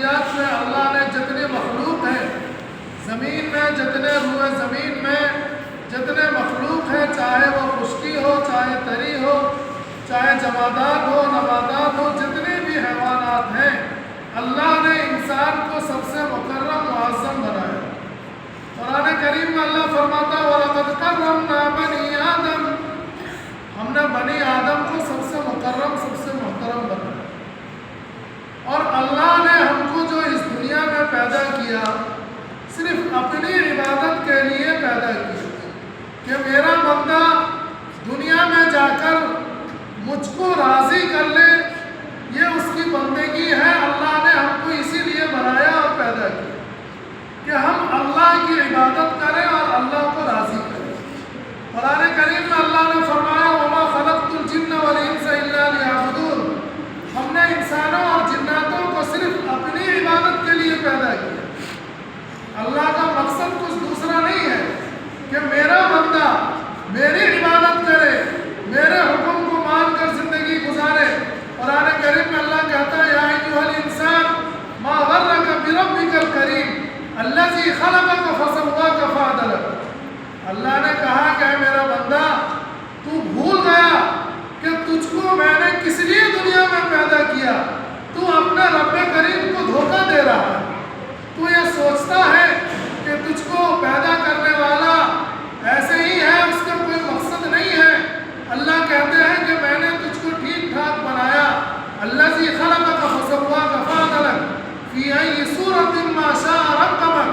کائنات میں اللہ نے جتنے مخلوق ہیں، زمین میں جتنے روئے زمین میں جتنے مخلوق ہیں، چاہے وہ خشکی ہو، چاہے تری ہو، چاہے جمادات ہو، نباتات ہو، جتنے بھی حیوانات ہیں، اللہ نے انسان کو سب سے مکرم معظم بنایا۔ قرآن کریم میں اللہ فرماتا ہے وَلَقَدْ كَرَّمْنَا بَنِي آدَمَ، ہم نے بنی آدم کو سب سے مکرم، سب سے محترم بنایا۔ اور اللہ نے ہم کو جو اس دنیا میں پیدا کیا صرف اپنی عبادت کے لیے پیدا کیا کہ میرا بندہ دنیا میں جا کر مجھ کو راضی کر لے، یہ اس کی بندگی ہے۔ اللہ نے ہم کو اسی لیے بنایا اور پیدا کیا کہ ہم اللہ کی عبادت کریں اور اللہ کو راضی کریں۔ قرآن کریم میں اللہ نے فرمایا وَمَا خَلَقْتُ الْجِنَّ وَالْإِنسَ إِلَّا لِيَعْبُدُونَ، ہم نے انسانوں اور جناتوں کو صرف اپنی عبادت کے لیے پیدا کیا۔ اللہ کا مقصد کچھ دوسرا نہیں ہے کہ میرا بندہ میری عبادت کرے، میرے حکم کو مان کر زندگی گزارے۔ قرآن کریم میں اللہ کہتا ہے یا ایھا الانسان ما غرک بربک الکریم الذی خلقک فسواک فعدلک، اللہ نے کہا کہ اے میرا بندہ تو بھول گیا کہ تجھ کو میں نے کس لیے دنیا میں پیدا کیا، تو اپنے رب کریم کو دھوکہ دے رہا ہے، تو یہ سوچتا ہے کہ تجھ کو پیدا کرنے والا ایسے ہی ہے، اس کا کوئی مقصد نہیں ہے۔ اللہ کہتے ہیں کہ میں نے تجھ کو ٹھیک ٹھاک بنایا، الذی خلقک فسواک فعدلک فی ای صورت ما شاء رکبک،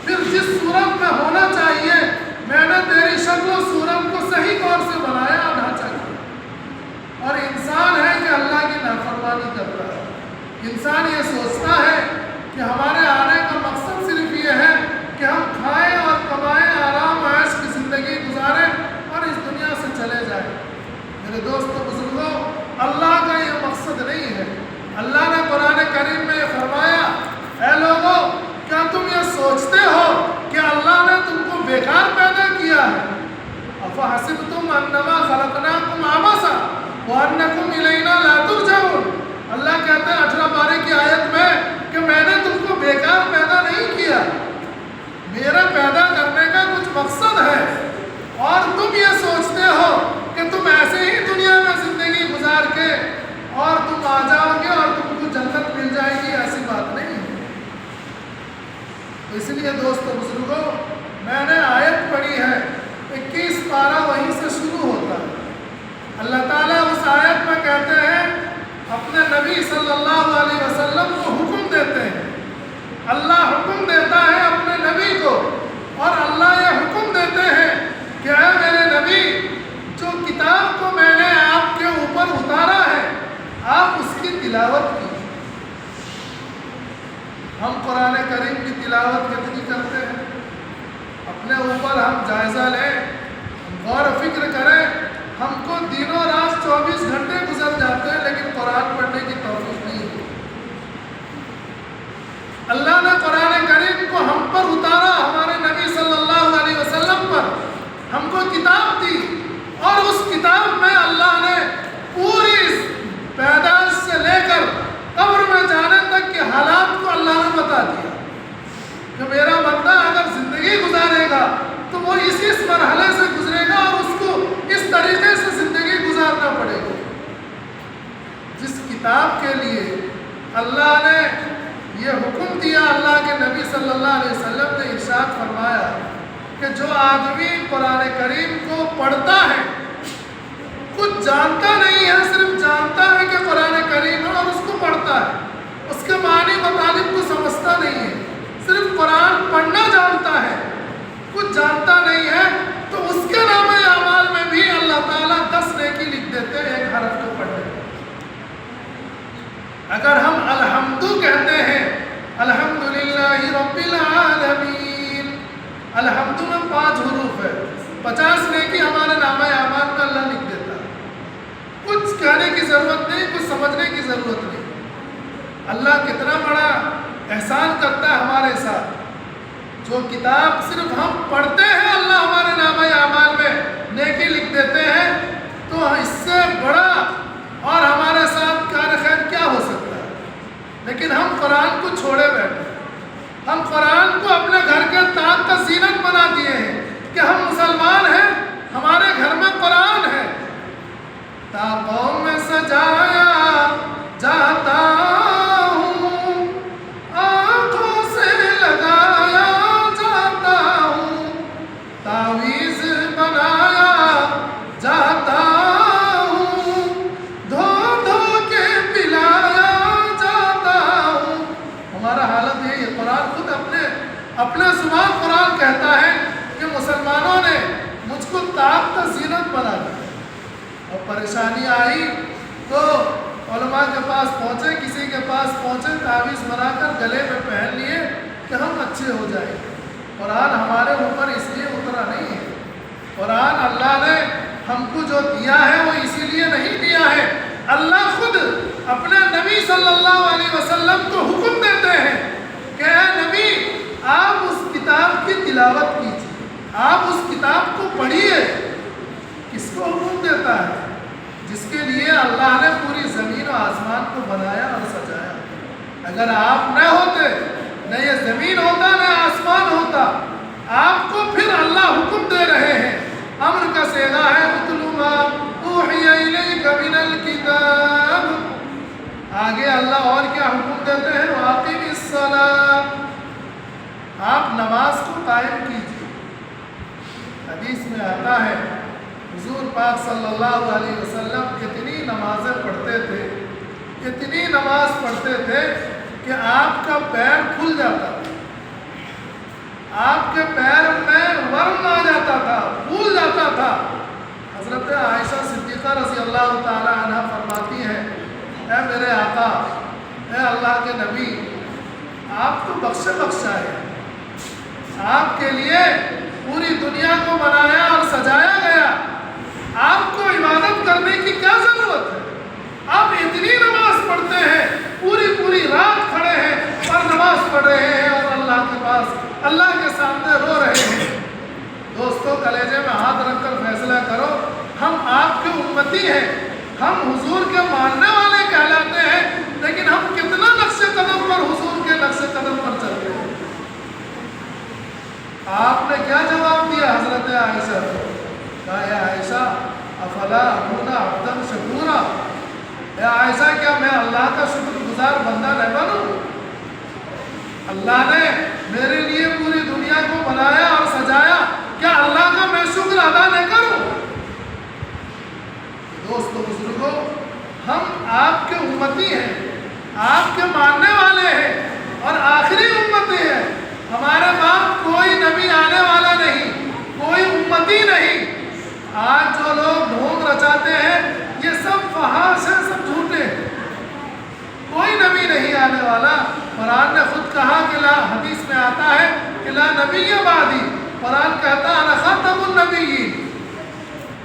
پھر جس صورت میں ہونا چاہیے میں نے تیری شکل و صورت کو صحیح طور سے بنایا، ڈھانچا کیا۔ اور انسان ہے کہ اللہ کی نافرمانی کرتا ہے، انسان یہ سوچتا ہے کہ ہمارے آنے کا مقصد صرف یہ ہے کہ ہم کھائیں اور کمائیں، آرام عیش کی زندگی گزاریں اور اس دنیا سے چلے جائیں۔ میرے دوستو بزرگوں، اللہ کا یہ مقصد نہیں ہے۔ اللہ نے قرآن کریم میں یہ فرمایا اے لوگو کیا تم یہ سوچتے ہو کہ اللہ نے تم کو بیکار پیدا کیا ہے؟ افحسبتم انما خلقناکم عبثا وانکم الینا لا ترجعون، اللہ کہتا ہے 18 پارے کی آیت میں کہ میں نے تم کو بیکار پیدا نہیں کیا، میرا پیدا کرنے کا کچھ مقصد ہے، اور تم یہ سوچتے ہو کہ تم ایسے ہی دنیا میں زندگی گزار کے اور تم آ جاؤ گے اور تم کو جنت مل جائے گی، ایسی بات نہیں ہے۔ اس لیے دوستو بزرگوں، میں نے آیت پڑھی ہے 21 پارہ وہیں سے شروع ہوتا ہے۔ اللہ تعالیٰ اس آیت میں کہتے ہیں اپنے نبی صلی اللہ علیہ وسلم کو حکم دیتے ہیں، اللہ حکم دیتا ہے اپنے نبی کو، اور اللہ یہ حکم دیتے ہیں کہ اے میرے نبی جو کتاب کو میں نے آپ کے اوپر اتارا ہے آپ اس کی تلاوت کیجیے۔ ہم قرآن کریم کی تلاوت کتنی کرتے ہیں؟ اپنے اوپر ہم جائزہ لیں، غور و فکر کریں۔ ہم کو دنوں رات 24 گھنٹے گزر جاتے ہیں لیکن قرآن پڑھنے کی توفیق نہیں ہوتی۔ اللہ نے قرآن کریم کو ہم پر اتارا، ہمارے نبی صلی اللہ علیہ وسلم پر ہم کو کتاب دی، اور اس کتاب میں اللہ نے پوری پیدائش سے لے کر قبر میں جانے تک کے حالات کو اللہ نے بتا دیا کہ میرا بندہ اگر زندگی گزارے گا تو وہ اس مرحلے سے گزرے گا اور اس کو اس طریقے سے زندگی گزارنا پڑے گا۔ جس کتاب کے لیے اللہ نے یہ حکم دیا، اللہ کے نبی صلی اللہ علیہ وسلم نے ارشاد فرمایا کہ جو آدمی قرآن کریم کو پڑھتا ہے، کچھ جانتا نہیں ہے، صرف جانتا ہے کہ قرآن کریم ہے اور اس کو پڑھتا ہے، اس کے معنی مطالب کو سمجھتا نہیں ہے، صرف قرآن پڑھنا جانتا ہے، کچھ جانتا نہیں ہے، تو اس کے نامہ اعمال میں بھی اللہ تعالیٰ 10 نیکی لکھ دیتے ہیں ایک حرف کو پڑھنے میں۔ اگر ہم الحمدو کہتے ہیں الحمدللہ رب العالمین، الحمدو میں 5 حروف ہے، 50 نیکی ہمارے نامہ اعمال میں اللہ لکھ دیتا ہے۔ کچھ کہنے کی ضرورت نہیں، کچھ سمجھنے کی ضرورت نہیں۔ اللہ کتنا بڑا احسان کرتا ہے ہمارے ساتھ، جو کتاب صرف ہم پڑھتے ہیں اللہ ہمارے نامہ اعمال میں نیکی لکھ دیتے ہیں، تو اس سے بڑا اور ہمارے ساتھ کار خیر کیا ہو سکتا ہے؟ لیکن ہم قرآن کو چھوڑے بیٹھے، ہم قرآن کو اپنے گھر کے تاج کا زینت بنا دیے ہیں کہ ہم مسلمان ہیں، ہمارے گھر میں قرآن ہے۔ طاقوں میں سجایا جاتا ہوں، آنکھوں سے لگایا جاتا ہوں، تعویذ بنایا جاتا ہوں، دھو دھو کے پلایا جاتا ہوں۔ ہمارا حالت یہی ہے۔ قرآن خود اپنے زبان قرآن کہتا ہے کہ مسلمانوں نے مجھ کو طاق کا زینت بنا دیا، اور پریشانی آئی تو علماء کے پاس پہنچے، کسی کے پاس پہنچے، تعویذ بنا کر گلے میں پہن لیے کہ ہم اچھے ہو جائیں۔ قرآن ہمارے اوپر اس لیے اترا نہیں ہے، قرآن اللہ نے ہم کو جو دیا ہے وہ اسی لیے نہیں دیا ہے۔ اللہ خود اپنے نبی صلی اللہ علیہ وسلم کو حکم دیتے ہیں کہ اے نبی آپ اس کتاب کی تلاوت کیجیے، آپ اس کتاب کو پڑھیے۔ کس کو حکم دیتا ہے؟ جس کے لیے اللہ نے پوری زمین و آسمان کو بنایا اور سجایا۔ اگر آپ نہ ہوتے، نہ یہ زمین ہوتا نہ آسمان ہوتا، آپ کو پھر اللہ حکم دے رہے ہیں۔ امر کا صیغہ ہے اتل ما اوحی الیک من الکتاب۔ آگے اللہ اور کیا حکم دیتے ہیں؟ واقم الصلاۃ، آپ نماز کو قائم کیجیے۔ حدیث میں آتا ہے حضور پاک صلی اللہ علیہ وسلم اتنی نمازیں پڑھتے تھے، اتنی نماز پڑھتے تھے کہ آپ کا پیر پھول جاتا تھا، آپ کے پیر میں ورم آ جاتا تھا، پھول جاتا تھا۔ حضرت عائشہ صدیقہ رضی اللہ تعالی عنہ فرماتی ہیں اے میرے آقا، اے اللہ کے نبی، آپ تو بخشا ہے، آپ کے لیے پوری دنیا کو بنایا اور سجایا گیا، آپ کو عبادت کرنے کی کیا ضرورت ہے؟ آپ اتنی نماز پڑھتے ہیں، پوری رات کھڑے ہیں اور نماز پڑھ رہے ہیں اور اللہ کے پاس، اللہ کے سامنے رو رہے ہیں۔ دوستو کلیجے میں ہاتھ رکھ کر فیصلہ کرو، ہم آپ کے امتی ہیں، ہم حضور کے ماننے والے کہلاتے ہیں، لیکن ہم کتنا نقش قدم پر حضور کے نقش قدم پر چلتے ہیں؟ آپ نے کیا جواب دیا حضرت عائشہ کو؟ کہا اے عائشہ افلا اکون عبدا شکورا، اے عائشہ کیا میں اللہ کا شکر گزار بندہ نہ بنوں؟ اللہ نے میرے لیے پوری دنیا کو بنایا اور سجایا، کیا اللہ کا میں شکر ادا نہ کروں؟ دوستو بزرگوں، ہم آپ کے امتی ہیں، آپ کے ماننے والے ہیں اور آخری امتی ہیں۔ ہمارے بعد کوئی نبی آنے والا نہیں، کوئی امتی نہیں۔ آج جو لوگ ڈھونگ رچاتے ہیں یہ سب فحاش ہیں، سب جھوٹے ہیں، کوئی نبی نہیں آنے والا۔ قرآن نے خود کہا کہ لا، حدیث میں آتا ہے کہ لا نبی بعدی، قرآن کہتا ہے انا خاتم النبیین،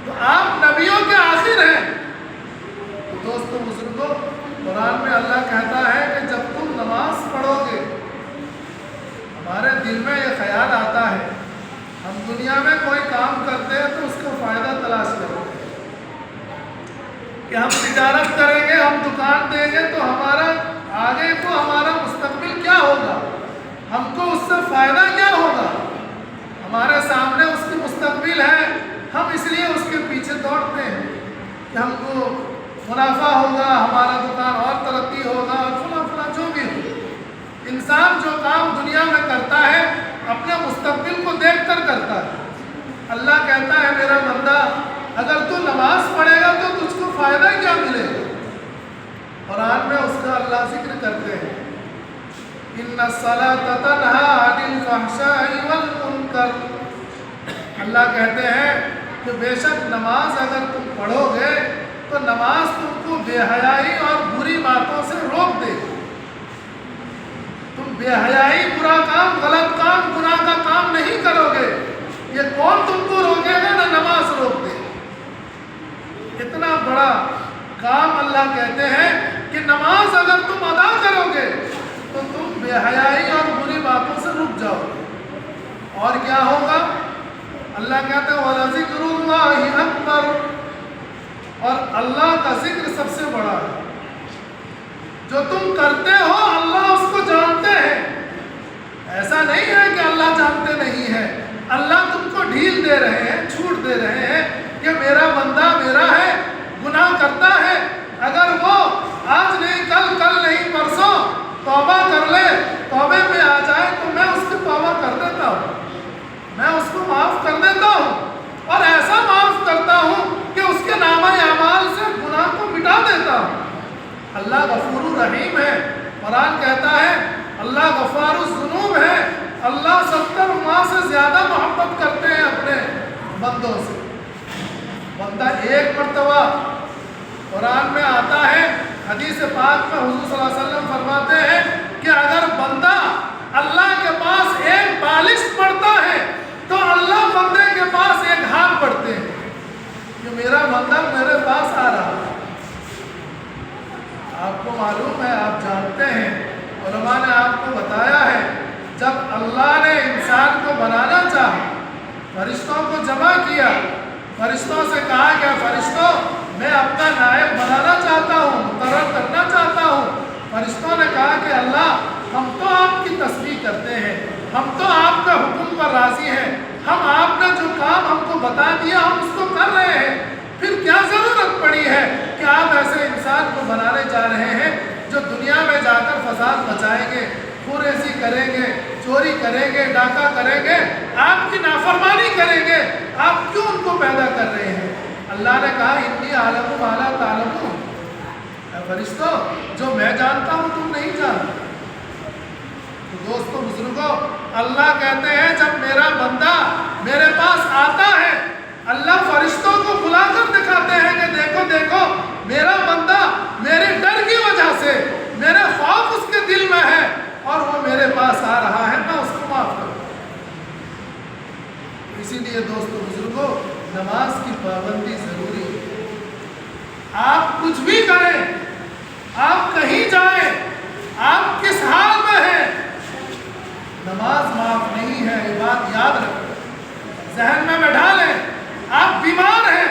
تو آپ نبیوں کے آخر ہیں۔ تو دوستو بزرگوں، قرآن میں اللہ کہتا ہے کہ جب تم نماز پڑھو گے، ہمارے دل میں یہ خیال آتا ہے، ہم دنیا میں کوئی کام کرتے ہیں تو اس کا فائدہ تلاش کرتے ہیں کہ ہم تجارت کریں گے، ہم دکان دیں گے تو ہمارا آگے کو ہمارا مستقبل کیا ہوگا، ہم کو اس سے فائدہ کیا ہوگا، ہمارے سامنے اس کی مستقبل ہے، ہم اس لیے اس کے پیچھے دوڑتے ہیں کہ ہم کو منافع ہوگا، ہمارا دکان اور ترقی ہوگا اور فلاں جو بھی ہو۔ انسان جو کام دنیا میں کرتا ہے اپنے مستقبل کو دیکھ کر کرتا ہے۔ اللہ کہتا ہے میرا بندہ اگر تو نماز پڑھے گا تو تجھ کو فائدہ کیا ملے گا؟ قرآن میں اس کا اللہ ذکر کرتے ہیں ان الصلاۃ تنہی عن الفحشاء والمنکر، اللہ کہتے ہیں کہ بے شک نماز اگر تم پڑھو گے تو نماز تم کو بے حیائی اور بری باتوں سے روک دے گی۔ تم بے حیائی، برا کام، غلط کام، گناہ کا کام نہیں کرو گے، یہ کون تم کو روکے گا؟ نہ نماز روک دے گی۔ اتنا بڑا کام اللہ کہتے ہیں کہ نماز اگر تم ادا کرو گے تو تم بے حیائی اور بری باتوں سے رک جاؤ گے۔ اور کیا ہوگا؟ اللہ کہتے ہیں وَلَذِكْرُ اللَّهِ أَكْبَرُ، اور اللہ کا ذکر سب سے بڑا ہے۔ جو تم کرتے ہو اللہ اس کو جانتے ہیں۔ ایسا نہیں ہے کہ اللہ جانتے نہیں ہے، اللہ تم کو ڈھیل دے رہے ہیں، چھوٹ دے رہے ہیں کہ میرا بندہ میرا ہے، گناہ کرتا ہے، اگر وہ آج نہیں کل نہیں پرسوں توبہ کر لے، توبے پہ آ جائے تو میں اس کی توبہ کر دیتا ہوں، میں اس کو معاف کر دیتا ہوں، اور ایسا معاف کرتا ہوں کہ اس کے نامہ اعمال سے گناہ کو مٹا دیتا ہوں۔ اللہ غفور رحیم ہے۔ قرآن کہتا ہے اللہ غفار الذنوب ہے، اللہ 70 ماہ سے زیادہ محبت کرتے ہیں اپنے بندوں سے۔ بندہ ایک مرتبہ قرآن میں آتا ہے، حدیث پاک میں حضور صلی اللہ علیہ وسلم فرماتے ہیں کہ اگر بندہ اللہ کے پاس ایک بالش پڑھتا ہے تو اللہ بندے کے پاس ایک ہاتھ پڑھتے ہیں کہ میرا بندہ میرے پاس آ رہا ہے۔ آپ کو معلوم ہے، آپ جانتے ہیں، علماء نے آپ کو بتایا ہے، جب اللہ نے انسان کو بنانا چاہا، فرشتوں کو جمع کیا، فرشتوں سے کہا کہ فرشتوں میں اپنا نائب بنانا چاہتا ہوں، مقرر کرنا چاہتا ہوں۔ فرشتوں نے کہا کہ اللہ ہم تو آپ کی تسبیح کرتے ہیں، ہم تو آپ کا حکم پر راضی ہیں، ہم آپ نے جو کام ہم کو بتا دیا ہم اس کو کر رہے ہیں، پھر کیا ضرورت پڑی ہے کہ آپ ایسے انسان کو بنانے جا رہے ہیں جو دنیا میں جا کر فساد مچائیں گے، خوریزی کریں گے، چوری کریں گے، ڈاکہ کریں گے، آپ کی نافرمانی کریں گے، آپ کیوں ان کو پیدا کر رہے ہیں؟ اللہ نے کہا انی اعلم ما لا تعلمون، اے فرشتوں جو میں جانتا ہوں تم نہیں جانتے۔ تو دوستو بزرگوں، اللہ کہتے ہیں جب میرا بندہ میرے پاس آتا ہے، اللہ فرشتوں کو بلا کر دکھاتے ہیں کہ دیکھو دیکھو میرا بندہ میرے ڈر کی وجہ سے، میرے خوف اس کے دل میں ہے اور وہ میرے پاس آ رہا ہے، میں اس کو معاف کروں۔ اسی لیے دوستو بزرگوں، نماز کی پابندی ضروری ہے۔ آپ کچھ بھی کریں، آپ کہیں جائیں، آپ کس حال میں ہیں، نماز معاف نہیں ہے۔ یہ بات یاد رکھیں، ذہن میں بٹھا لیں۔ آپ بیمار ہیں،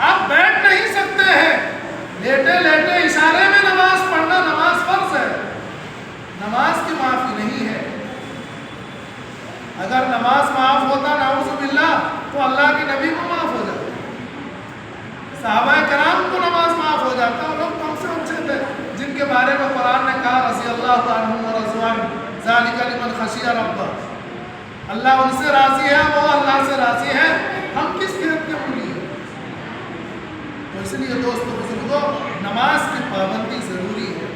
آپ بیٹھ نہیں سکتے ہیں، لیٹے لیٹے اشارے میں نماز پڑھنا نماز فرض ہے، نماز کی معافی نہیں ہے۔ اگر نماز معاف ہوتا نعوذ باللہ تو اللہ کے نبی کو معاف ہو جاتا، صحابہ کرام کو نماز معاف ہو جاتا۔ وہ لوگ کون سے اچھے تھے جن کے بارے میں قرآن نے کہا رضی اللہ عنہم ورضوان ذالک لمن خشی ربہ، اللہ ان سے راضی ہے، وہ اللہ سے راضی ہے، ہم کس گھر کے مولی ہیں؟ تو اس لیے دوستو بزرگوں، نماز کی پابندی ضروری ہے۔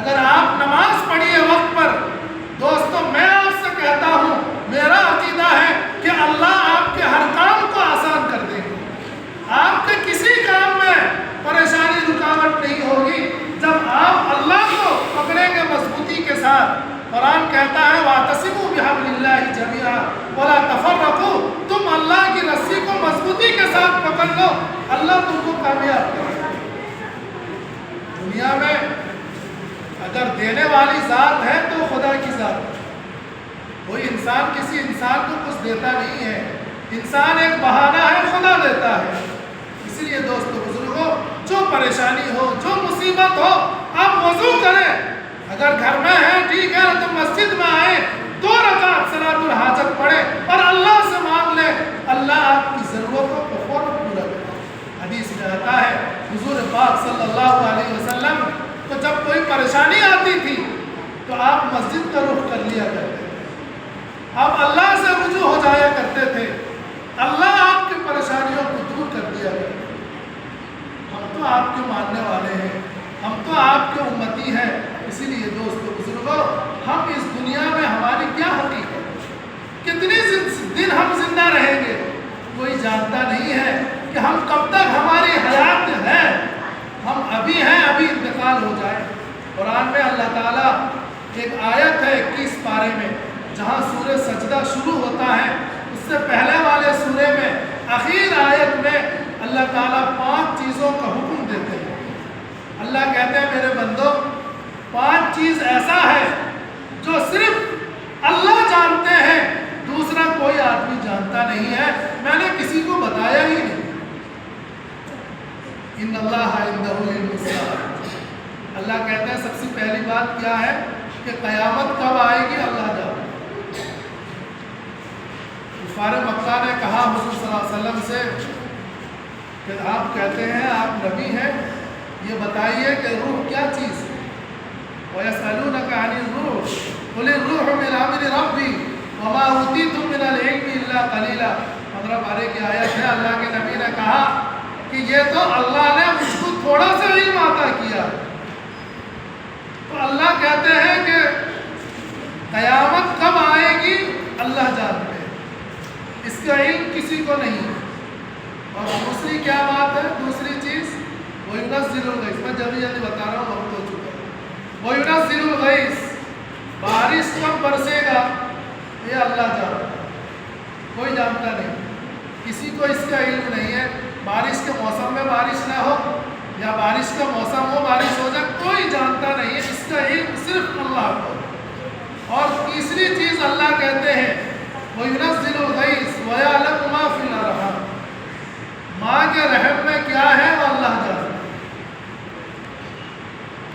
اگر آپ نماز پڑھیے وقت پر، دوستو میں آپ سے کہتا ہوں، میرا عقیدہ ہے کہ اللہ آپ کے ہر کام کو آسان کر دیں گے، آپ کے کسی کام میں پریشانی رکاوٹ نہیں ہوگی جب آپ اللہ کو پکڑیں گے مضبوطی کے ساتھ۔ قرآن کہتا ہے وَاعْتَصِمُوا بِحَبْلِ اللَّهِ جَمِيعًا وَلَا تَفَرَّقُوا، تم اللہ کی رسی کو مضبوطی کے ساتھ پکڑ لو، اللہ تم کو کامیاب کرے گا۔ دنیا میں اگر دینے والی ذات ہے تو خدا کی ذات ہے، کوئی انسان کسی انسان کو کچھ دیتا نہیں ہے، انسان ایک بہانہ ہے، خدا دیتا ہے۔ اس لیے دوستو بزرگوں، جو پریشانی ہو، جو مصیبت ہو، آپ وضو کریں، اگر گھر میں ہے ٹھیک ہے تو مسجد میں آئیں، 2 رکعت صلاۃ الحاجت پڑھیں اور اللہ سے مانگ لیں، اللہ آپ کی ضرورتوں کو فوراً پورا کرے۔ حدیث میں آتا ہے حضور پاک صلی اللہ علیہ وسلم تو جب کوئی پریشانی آتی تھی تو آپ مسجد کا رخ کر لیا کرتے تھے، آپ اللہ سے رجوع ہو جایا کرتے تھے، اللہ آپ کی پریشانیوں کو دور کر دیا کرتے تھے۔ ہم تو آپ کے ماننے والے ہیں، ہم تو آپ کے امتی ہیں، اسی لیے دوستو بزرگوں، ہم اس دنیا میں ہماری کیا حقیقت، کتنے دن ہم زندہ رہیں گے، کوئی جانتا نہیں ہے کہ ہم کب تک ہماری حیات ہے، ہم ابھی ہیں، ابھی انتقال ہو جائے۔ قرآن میں اللہ تعالیٰ ایک آیت ہے 21 پارے میں، جہاں سورہ سجدہ شروع ہوتا ہے، اس سے پہلے والے سورے میں آخر آیت میں اللہ تعالیٰ 5 چیزوں کا حکم دیتے ہیں۔ اللہ کہتے ہیں میرے بندو، 5 چیز ایسا ہے جو صرف اللہ جانتے ہیں، دوسرا کوئی آدمی جانتا نہیں ہے، میں نے کسی کو بتایا ہی نہیں۔ ان اللہ عنده علم الساعۃ، اللہ کہتے ہیں سب سے بات کیا ہے کہ قیامت کب آئے گی اللہ جانے۔ کفار مکہ نے کہا حضور صلی اللہ علیہ وسلم سے کہ آپ کہتے ہیں آپ نبی ہیں، یہ بتائیے کہ روح کیا چیز ہے؟ وَيَسْأَلُونَكَ عَنِ الرُّوحِ قُلِ الرُّوحُ مِنْ أَمْرِ رَبِّي وَمَا أُوتِيتُم مِّنَ الْعِلْمِ إِلَّا قَلِيلًا۔ 15 پارے کی آیت ہے۔ اللہ کے نبی نے کہا کہ یہ تو اللہ نے مجھ کو تھوڑا سا علم عطا کیا، تو اللہ کہتے ہیں کہ قیامت کب آئے گی اللہ جانتے ہیں، اس کا علم کسی کو نہیں ہے۔ اور دوسری کیا بات ہے؟ دوسری چیز وَيُنَزِّلُ الْغَيْثَ، میں جلدی جلدی بتا رہا ہوں، وقت ہو چکا ہے۔ وَيُنَزِّلُ الْغَيْثَ، بارش کب برسے گا یہ اللہ جانتا ہے، کوئی جانتا نہیں، کسی کو اس کا علم نہیں ہے۔ بارش کے موسم میں بارش نہ ہو یا بارش کا موسم ہو بارش ہو جائے، کوئی جانتا نہیں ہے، اس کا علم صرف اللہ کو۔ اور تیسری چیز اللہ کہتے ہیں وَيُنَزِّلُ الْغَيْثَ وَيَعْلَمُ مَا فِي الْأَرْحَامِ، ماں کے رحم میں کیا ہے وہ اللہ جانتا ہے۔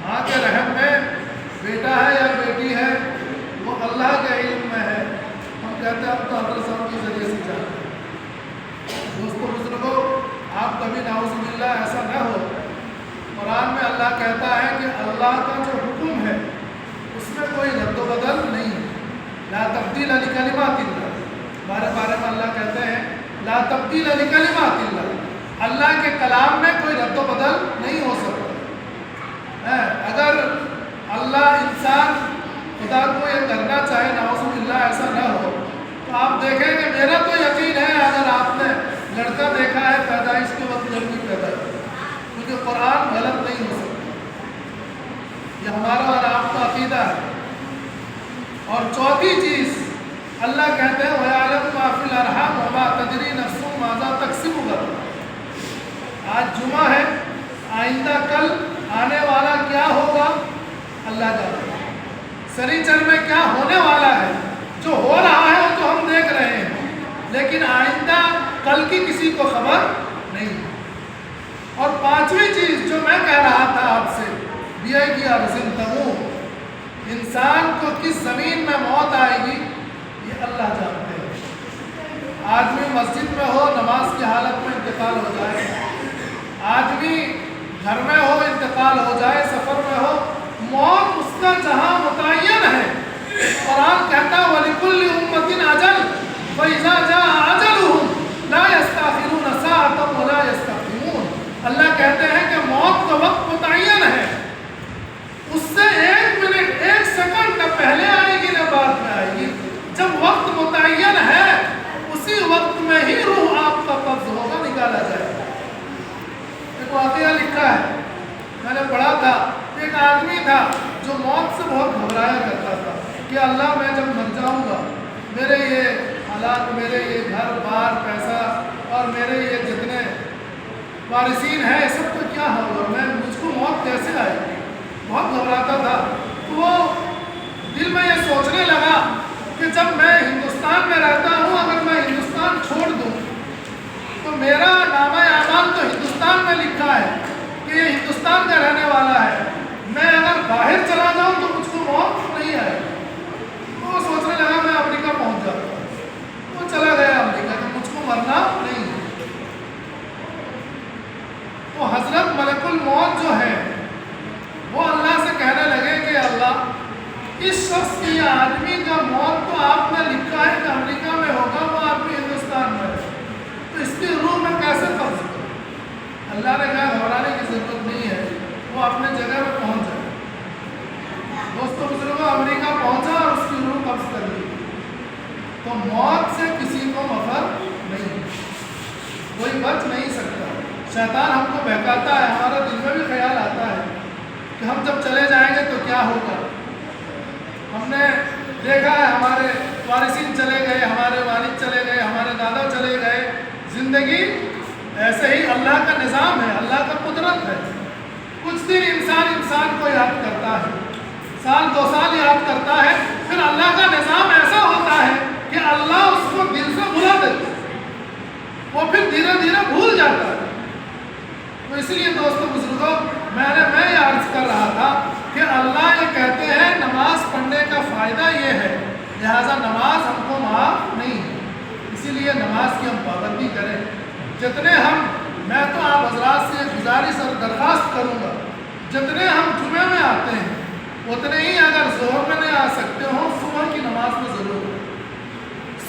ماں کے رحم میں بیٹا ہے یا بیٹی ہے وہ اللہ کے علم میں ہے، ہم کہتے ہیں ہم تو الٹرا ساؤنڈ کے ذریعے سے جانتے ہیں۔ دوستو بزرگوں، آپ کبھی نعوذ باللہ ایسا نہ ہو۔ قرآن میں اللہ کہتا ہے کہ اللہ کا جو حکم ہے اس میں کوئی رد و بدل نہیں ہے، لا تبدیل لکلمات اللہ، بارے بارے میں اللہ کہتے ہیں لا تبدیل لکلمات اللہ، اللہ کے کلام میں کوئی رد و بدل نہیں ہو سکتا۔ اگر اللہ انسان خدا کو یہ کرنا چاہے نعوذ باللہ ایسا نہ ہو، تو آپ دیکھیں کہ میرا تو یقین ہے اگر آپ نے لڑکا دیکھا ہے پیدائش کے وقت لڑکی پیدا ہے، کیونکہ قرآن غلط نہیں ہو سکتا، یہ ہمارا اور آپ کا عقیدہ ہے۔ اور چوتھی چیز اللہ کہتے ہیں وَيَعْلَمُ مَا فِي الْأَرْحَامِ وَمَا تَدْرِي نَفْسٌ مَاذَا تَكْسِبُ غَدًا۔ آج جمعہ ہے، آئندہ کل آنے والا کیا ہوگا اللہ جانتا ہے، سنیچر میں کیا ہونے والا ہے، جو ہو رہا ہے وہ تو ہم دیکھ رہے ہیں، لیکن آئندہ کل کی کسی کو خبر نہیں۔ اور پانچویں چیز جو میں کہہ رہا تھا آپ سے، بِأَيِّ أَرْضٍ تَمُوتُ، انسان کو کس زمین میں موت آئے گی یہ اللہ جانتے ہیں۔ آدمی مسجد میں ہو نماز کی حالت میں انتقال ہو جائے، آدمی گھر میں ہو انتقال ہو جائے، سفر میں ہو، موت اس کا جہاں متعین ہے۔ قرآن کہتا ہے وَلِكُلِّ أُمَّةٍ أَجَلٌ فَإِذَا جَاءَ أَجَلُهُمْ لَا يَسْتَأْخِرُونَ سَاعَةً وَلَا يَسْتَقْدِمُونَ۔ اللہ کہتے ہیں کہ موت کا وقت متعین ہے، اس سے 1 منٹ 1 سیکنڈ نہ پہلے آئے گی نہ بعد میں آئے گی۔ جب وقت متعین ہے اسی وقت میں ہی روح آپ کا قبض ہوگا، نکالا جائے گا۔ ایک واقعہ لکھا ہے، میں نے پڑھا تھا، ایک آدمی تھا جو موت سے بہت گھبرایا کرتا تھا کہ اللہ میں جب مر جاؤں گا میرے یہ حالات، میرے یہ گھر بار پیسہ اور میرے یہ جتنے وارثین ہیں سب کو کیا ہوگا، مجھ کو موت کیسے آئے گی، بہت گھبراتا تھا۔ تو وہ دل میں یہ سوچنے لگا کہ جب میں ہندوستان میں رہتا ہوں، اگر میں ہندوستان چھوڑ دوں تو میرا نامہ اعمال تو ہندوستان میں لکھا ہے کہ یہ ہندوستان کا رہنے والا ہے، میں اگر باہر چلا جاؤں تو مجھ کو موت نہیں آئے گی۔ تو وہ سوچنے لگا میں امریکہ پہنچ جاتا ہوں، وہ چلا گیا امریکہ کہ مجھ کو مرنا نہیں ہے۔ تو حضرت ملک الموت جو ہے وہ اللہ سے کہنے لگے کہ اللہ اس شخص کی آدمی کا موت تو آپ نے لکھا ہے کہ امریکہ میں ہوگا، وہ آدمی ہندوستان میں ہے، تو اس کی روح میں کیسے قبض کروں؟ اللہ نے کہا گھبرانے کی ضرورت نہیں ہے، وہ اپنے جگہ میں پہنچ جائے۔ دوستوں بزرگوں، امریکہ پہنچا اور اس کی روح قبض کر لی۔ تو موت سے کسی کو مفر نہیں، کوئی بچ نہیں سکتا۔ شیطان ہم کو بہکاتا ہے، ہمارے دل میں بھی خیال آتا ہے کہ ہم جب چلے جائیں گے تو کیا ہوگا۔ ہم نے دیکھا ہے ہمارے وارثین چلے گئے، ہمارے والد چلے گئے، ہمارے دادا چلے گئے، زندگی ایسے ہی اللہ کا نظام ہے، اللہ کا قدرت ہے۔ کچھ دن انسان کو یاد کرتا ہے، سال 2 سال یاد کرتا ہے، پھر اللہ کا نظام ایسا ہوتا ہے کہ اللہ اس کو دل سے بھلا دیتا ہے، وہ پھر دھیرے دھیرے بھول جاتا ہے۔ تو اس لیے دوستوں بزرگوں، میں یہ عرض کر رہا تھا کہ اللہ یہ کہتا لہٰذا نماز ہم کو معاف نہیں ہے، اسی لیے نماز کی ہم پابندی کریں۔ جتنے میں تو آپ حضرات سے گزارش اور درخواست کروں گا، جتنے ہم جمعے میں آتے ہیں اتنے ہی اگر ظہر میں نہیں آ سکتے ہوں صبح کی نماز میں ضرور ہے۔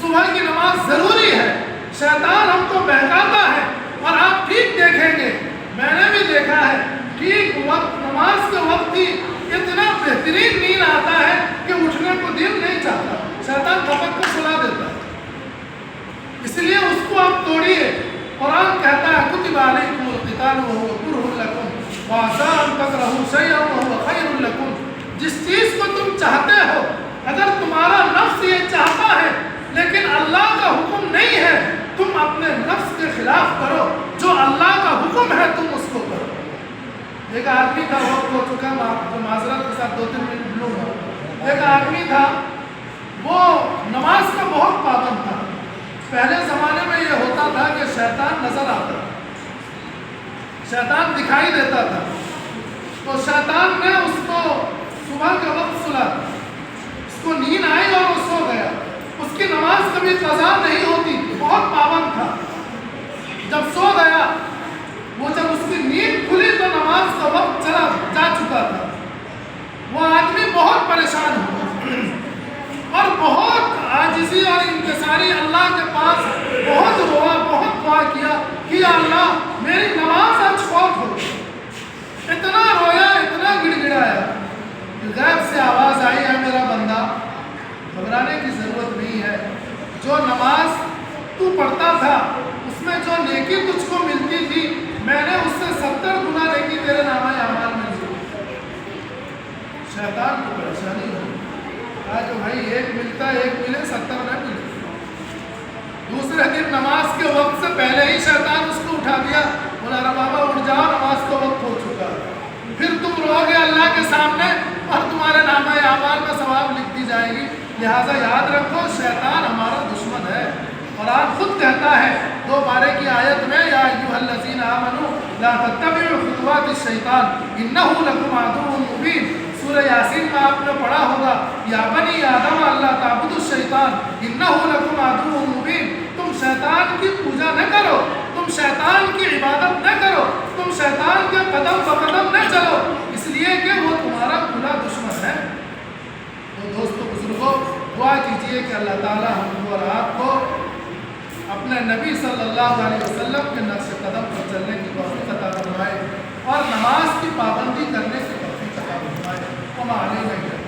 صبح کی نماز ضروری ہے۔ شیطان ہم کو بہکاتا ہے، اور آپ ٹھیک دیکھیں گے، میں نے بھی دیکھا ہے، ٹھیک وقت نماز کے وقت ہی اتنا بہترین نیند آتا ہے کہ اٹھنے کو دل نہیں چاہتا، شیطان تھپک کر سلا دیتا ہے۔ اس لیے اس کو آپ توڑیے۔ قرآن کہتا ہے کتب علیکم القتال وہو کرہ لکم وعسى ان تکرہوا شیئا وہو خیر لکم۔ جس چیز کو تم چاہتے ہو، اگر تمہارا نفس یہ چاہتا ہے لیکن اللہ کا حکم نہیں ہے، تم اپنے نفس کے خلاف کرو، جو اللہ کا حکم ہے تم اس کو کرو۔ ایک آدمی تھا، وقت ہو چکا، معذرت کے ساتھ 2-3 منٹ لوں گا۔ ایک آدمی تھا، وہ نماز کا بہت پابند تھا۔ پہلے زمانے میں یہ ہوتا تھا کہ شیطان نظر آتا تھا، شیطان دکھائی دیتا تھا، تو شیطان نے اس کو صبح کے وقت سلا، اس کو نیند آئی اور وہ سو گیا۔ اس کی نماز کبھی قضا نہیں ہوتی، بہت پابند تھا۔ جب سو گیا، وہ جب اس کی نیند کھلی تو نماز کا وقت جا چکا تھا۔ وہ آدمی بہت پریشان ہوا اور بہت عاجزی اور انکساری اللہ کے پاس بہت روا، بہت دعا کیا کہ یا اللہ میری نماز آج فوت ہو گئی۔ اتنا رویا، اتنا گڑ گڑایا، غیب سے آواز آئی ہے میرا بندہ، گھبرانے کی ضرورت نہیں ہے، جو نماز تو پڑھتا تھا اس میں جو نیکی تجھ کو ملتی تھی، میں نے اس سے 70 گنا نیکی تیرے نامہ اعمال میں ضرور۔ شیطان کو پریشانی ہو، کہا کہ بھائی ایک ملتا ہے، ایک ملے 70 نہ ملے۔ دوسرے دن نماز کے وقت سے پہلے ہی شیطان اس کو اٹھا دیا، بولا ارے بابا اٹھ جاؤ، نماز کا وقت ہو چکا۔ پھر تم رو گے اللہ کے سامنے اور تمہارے نامہ اعمال میں ثواب لکھ دی جائے گی۔ لہٰذا یاد رکھو شیطان ہمارا دشمن ہے، اور آپ خود کہتا ہے 2 بارے کی آیت میں، یا ایھا الذین آمنوا لا تتبعوا خطوات الشیطان انہ لکم عدو مبین۔ سورہ یاسین میں آپ نے پڑھا ہوگا، یا بنی آدم اللہ تعبدوا الشیطان انہ لکم عدو مبین۔ تم شیطان کی پوجا نہ کرو، تم شیطان کی عبادت نہ کرو، تم شیطان کے قدم بقدم نہ چلو، اس لیے کہ وہ تمہارا کھلا دشمن ہے۔ تو دوستو بزرگوں، دعا کیجئے کہ اللہ تعالی ہم کو اور آپ کو اپنے نبی صلی اللہ علیہ وسلم کے نقش قدم پر چلنے کی توفیق عطا فرمائے اور نماز کی پابندی کرنے کی توفیق عطا فرمائے۔ وما علینا الا